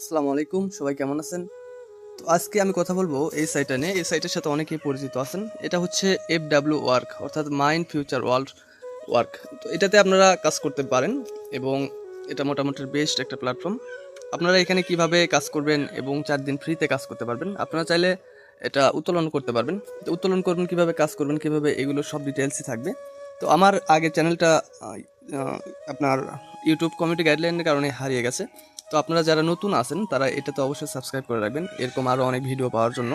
আসসালামু আলাইকুম, সবাই কেমন আছেন? তো আজকে আমি কথা বলবো এই সাইটটা নিয়ে। এই সাইটের সাথে অনেকেই পরিচিত আছেন। এটা হচ্ছে FW ওয়ার্ক, অর্থাৎ মাইন্ড ফিউচার ওয়ার্ল্ড ওয়ার্ক। তো এটাতে আপনারা কাজ করতে পারেন এবং এটা মোটামুটি বেস্ট একটা প্ল্যাটফর্ম। আপনারা এখানে কিভাবে কাজ করবেন এবং 4 দিন ফ্রিতে কাজ করতে পারবেন। আপনারা চাইলে এটা উত্তোলন করতে পারবেন। তো উত্তোলন করবেন কিভাবে, কাজ করবেন কিভাবে, এগুলো সব ডিটেলসই থাকবে। তো আমার আগের চ্যানেলটা আপনার ইউটিউব কমিউনিটি গাইডলাইনের কারণে হারিয়ে গেছে। তো আপনারা যারা নতুন আছেন তারা এটাতে অবশ্যই সাবস্ক্রাইব করে রাখবেন এরকম আরও অনেক ভিডিও পাওয়ার জন্য।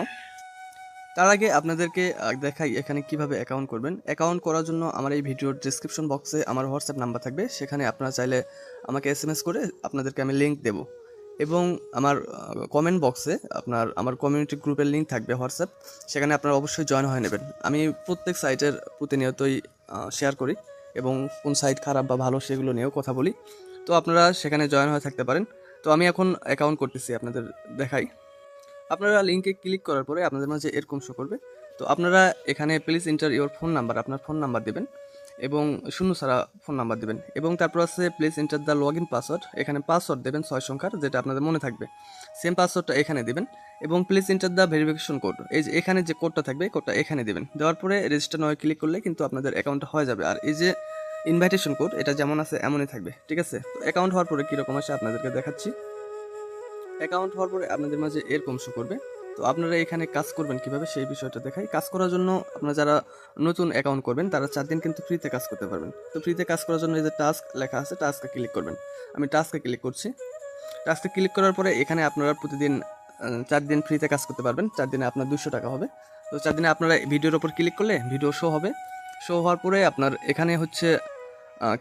তার আগে আপনাদেরকে দেখাই এখানে কিভাবে অ্যাকাউন্ট করবেন। অ্যাকাউন্ট করার জন্য আমার এই ভিডিওর ডিসক্রিপশন বক্সে আমার হোয়াটসঅ্যাপ নাম্বার থাকবে, সেখানে আপনারা চাইলে আমাকে SMS করে আপনাদেরকে আমি লিঙ্ক দেব। এবং আমার কমেন্ট বক্সে আমার কমিউনিটি গ্রুপের লিঙ্ক থাকবে হোয়াটসঅ্যাপ, সেখানে আপনারা অবশ্যই জয়েন হয়ে নেবেন। আমি প্রত্যেক সাইটের প্রতিনিয়তই শেয়ার করি এবং কোন সাইট খারাপ বা ভালো সেগুলো নিয়েও কথা বলি। তো আপনারা সেখানে জয়েন হয়ে থাকতে পারেন। তো আমি এখন অ্যাকাউন্ট করতেছি, আপনাদের দেখাই। আপনারা লিঙ্কে ক্লিক করার পরে আপনাদের মাঝে এরকম শো করবে। তো আপনারা এখানে please enter your phone number, আপনার ফোন নাম্বার দেবেন এবং শূন্য ছাড়া ফোন নাম্বার দেবেন। এবং তারপর আছে please enter the log in password, এখানে পাসওয়ার্ড দেবেন 6 সংখ্যার, যেটা আপনাদের মনে থাকবে। সেম পাসওয়ার্ডটা এখানে দেবেন এবং please enter the verification code, এই যে এখানে যে কোডটা থাকবে কোডটা এখানে দেবেন। দেওয়ার পরে রেজিস্টার নয় ক্লিক করলে কিন্তু আপনাদের অ্যাকাউন্টটা হয়ে যাবে। আর এই যে ইনভাইটেশন কোড, এটা যেমন আছে এমনই থাকবে, ঠিক আছে? তো অ্যাকাউন্ট হওয়ার পরে কীরকম আসে আপনাদেরকে দেখাচ্ছি। অ্যাকাউন্ট হওয়ার পরে আপনাদের মাঝে এরকম শো করবে। তো আপনারা এখানে কাজ করবেন কিভাবে সেই বিষয়টা দেখাই। কাজ করার জন্য আপনারা যারা নতুন অ্যাকাউন্ট করবেন তারা 4 দিন কিন্তু ফ্রিতে কাজ করতে পারবেন। তো ফ্রিতে কাজ করার জন্য এই যে টাস্ক লেখা আছে, টাস্কে ক্লিক করবেন। আমি টাস্কে ক্লিক করছি। টাস্কে ক্লিক করার পরে এখানে আপনারা প্রতিদিন 4 দিন ফ্রিতে কাজ করতে পারবেন। 4 দিনে আপনার 200 টাকা হবে। তো 4 দিনে আপনারা ভিডিওর ওপর ক্লিক করলে ভিডিও শো হবে। শো হওয়ার পরে আপনার এখানে হচ্ছে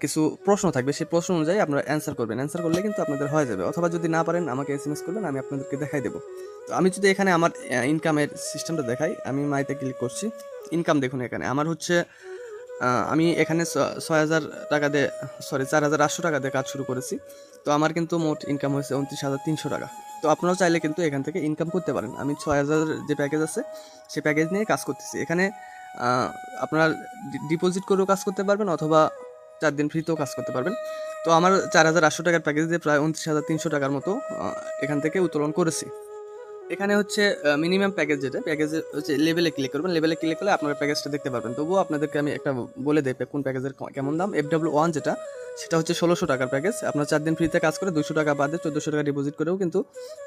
কিছু প্রশ্ন থাকবে, সেই প্রশ্ন অনুযায়ী আপনারা অ্যান্সার করবেন। অ্যান্সার করলে কিন্তু আপনাদের হয়ে যাবে, অথবা যদি না পারেন আমাকে SMS করবেন, আমি আপনাদেরকে দেখাই দেবো। তো আমি যদি এখানে আমার ইনকামের সিস্টেমটা দেখাই, আমি মাইতে ক্লিক করছি। ইনকাম দেখুন এখানে আমার হচ্ছে আমি এখানে 6,000 টাকা দিয়ে, সরি 4,800 টাকা দিয়ে কাজ শুরু করেছি। তো আমার কিন্তু মোট ইনকাম হয়েছে 29,300 টাকা। তো আপনারাও চাইলে কিন্তু এখান থেকে ইনকাম করতে পারেন। আমি 6,000 যে প্যাকেজ আছে সেই প্যাকেজ নিয়ে কাজ করতেছি। এখানে আপনারা ডিপোজিট করেও কাজ করতে পারবেন অথবা 4 দিন ফ্রিতেও কাজ করতে পারবেন। তো আমার 4,800 টাকার প্যাকেজ দিয়ে প্রায় 29,300 টাকার মতো এখান থেকে উত্তোলন করেছি। এখানে হচ্ছে মিনিমাম প্যাকেজ, যেটা প্যাকেজের হচ্ছে লেভেলে ক্লিক করবেন। লেভেলে ক্লিক করলে আপনারা প্যাকেজটা দেখতে পারবেন। তবুও আপনাদেরকে আমি একটা বলে দেই কোন প্যাকেজের কেমন দাম। FW1 যেটা, সেটা হচ্ছে 1600 টাকার প্যাকেজ। আপনার 4 দিন ফ্রিতে কাজ করে 200 টাকা বাদে 1400 টাকা ডিপোজিট করেও কিন্তু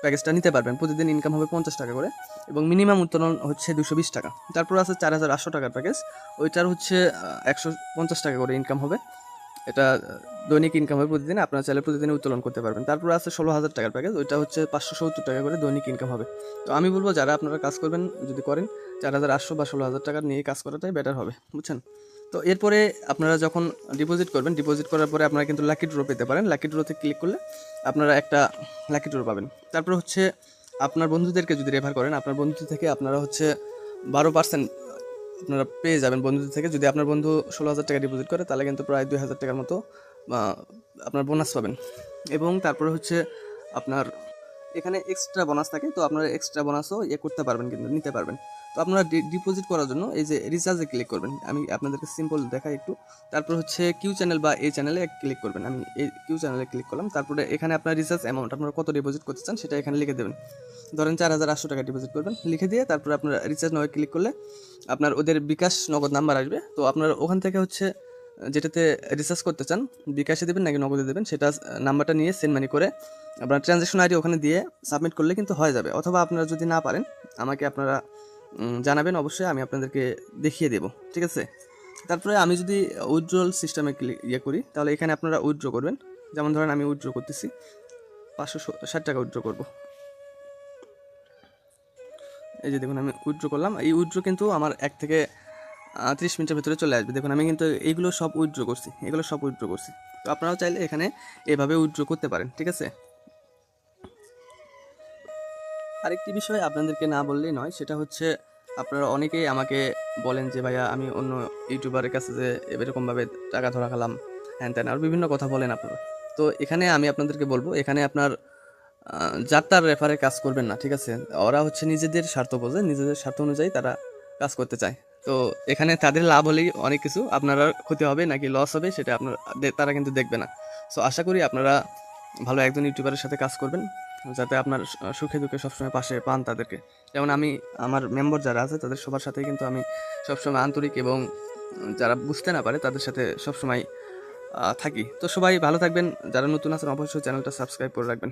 প্যাকেজটা নিতে পারবেন। প্রতিদিন ইনকাম হবে 50 টাকা করে এবং মিনিমাম উত্তোলন হচ্ছে 220 টাকা। তারপর আছে 4,800 টাকার প্যাকেজ, ওইটার হচ্ছে 150 টাকা করে ইনকাম হবে। এটা দৈনিক ইনকাম হবে প্রতিদিন, আপনারা চাইলে প্রতিদিন উত্তোলন করতে পারবেন। তারপর আছে 16,000 টাকার প্যাকেজ, ওইটা হচ্ছে 570 টাকা করে দৈনিক ইনকাম হবে। তো আমি বলবো যারা আপনারা কাজ করবেন, যদি করেন 4,800 বা 16,000 টাকা নিয়ে কাজ করাটাই বেটার হবে, বুঝছেন? তো এরপরে আপনারা যখন ডিপোজিট করবেন, ডিপোজিট করার পরে আপনারা কিন্তু লাকি ড্র পেতে পারেন। লাকি ড্রোতে ক্লিক করলে আপনারা একটা লাকি ড্র পাবেন। তারপর হচ্ছে আপনার বন্ধুদেরকে যদি রেফার করেন, আপনার বন্ধু থেকে আপনারা হচ্ছে 12% আপনারা পেয়ে যাবেন বন্ধুদের থেকে। যদি আপনার বন্ধু 16,000 টাকা ডিপোজিট করে তাহলে কিন্তু প্রায় 2,000 টাকার মতো আপনার বোনাস পাবেন। এবং তারপরে হচ্ছে আপনার এখানে এক্সট্রা বোনাস থাকে, তো আপনারা এক্সট্রা বোনাসও করতে পারবেন, কিন্তু নিতে পারবেন। তো আপনারা ডিপোজিট করার জন্য এই যে রিচার্জে ক্লিক করবেন। আমি আপনাদেরকে সিম্পল দেখাই একটু। তারপর হচ্ছে কিউ চ্যানেল বা এই চ্যানেলে ক্লিক করবেন। আমি এই কিউ চ্যানেলে ক্লিক করলাম। তারপরে এখানে আপনার রিচার্জ অ্যামাউন্ট, আপনারা কত ডিপোজিট করতে চান সেটা এখানে লিখে দেবেন। ধরেন 4,800 টাকা ডিপোজিট করবেন, লিখে দিয়ে তারপরে আপনার রিচার্জ নয় ক্লিক করলে আপনার ওদের বিকাশ নগদ নাম্বার আসবে। তো আপনার ওখান থেকে হচ্ছে যেটাতে রিচার্জ করতে চান, বিকাশে দেবেন নাকি নগদে দেবেন, সেটা নাম্বারটা নিয়ে সেন্ড মানি করে আপনার ট্রানজ্যাকশন আইডি ওখানে দিয়ে সাবমিট করলে কিন্তু হয়ে যাবে। অথবা আপনারা যদি না পারেন আমাকে আপনারা জানাবেন, অবশ্যই আমি আপনাদেরকে দেখিয়ে দেবো, ঠিক আছে? তারপরে আমি যদি উইথড্রল সিস্টেমে করি, তাহলে এখানে আপনারা উইথড্র করবেন। যেমন ধরেন আমি উইথড্র করতেছি, 560 টাকা উইথড্র করবো। এই যে দেখুন আমি উইথড্র করলাম। এই উইথড্র কিন্তু আমার 1 থেকে 30 মিনিটের ভিতরে চলে আসবে। দেখুন আমি কিন্তু এইগুলো সব উইথড্র করছি, এগুলো সব উইথড্র করছি। তো আপনারাও চাইলে এখানে এভাবে উইথড্র করতে পারেন, ঠিক আছে? আরেকটি বিষয় আপনাদেরকে না বললেই নয়, সেটা হচ্ছে আপনারা অনেকেই আমাকে বলেন যে ভাইয়া আমি অন্য ইউটিউবারের কাছে যে এরকমভাবে টাকা ধরা খেলাম, হ্যান ত্যান, আর বিভিন্ন কথা বলেন আপনারা। তো এখানে আমি আপনাদেরকে বলবো, এখানে আপনার যার তার রেফারে কাজ করবেন না, ঠিক আছে? ওরা হচ্ছে নিজেদের স্বার্থ বোঝে, নিজেদের স্বার্থ অনুযায়ী তারা কাজ করতে চায়। তো এখানে তাদের লাভ হলেই অনেক কিছু, আপনারা ক্ষতি হবে নাকি লস হবে সেটা তারা কিন্তু দেখবে না। সো আশা করি আপনারা ভালো একজন ইউটিউবারের সাথে কাজ করবেন। যাতে আপনার সুখে দুঃখে সবসময় পাশে পান তাদেরকে। যেমন আমি আমার মেম্বার যারা আছে তাদের সবার সাথেই কিন্তু আমি সবসময় আন্তরিক এবং যারা বুঝতে না পারে তাদের সাথে সবসময় থাকি। তো সবাই ভালো থাকবেন, যারা নতুন আছেন অবশ্যই চ্যানেলটা সাবস্ক্রাইব করে রাখবেন।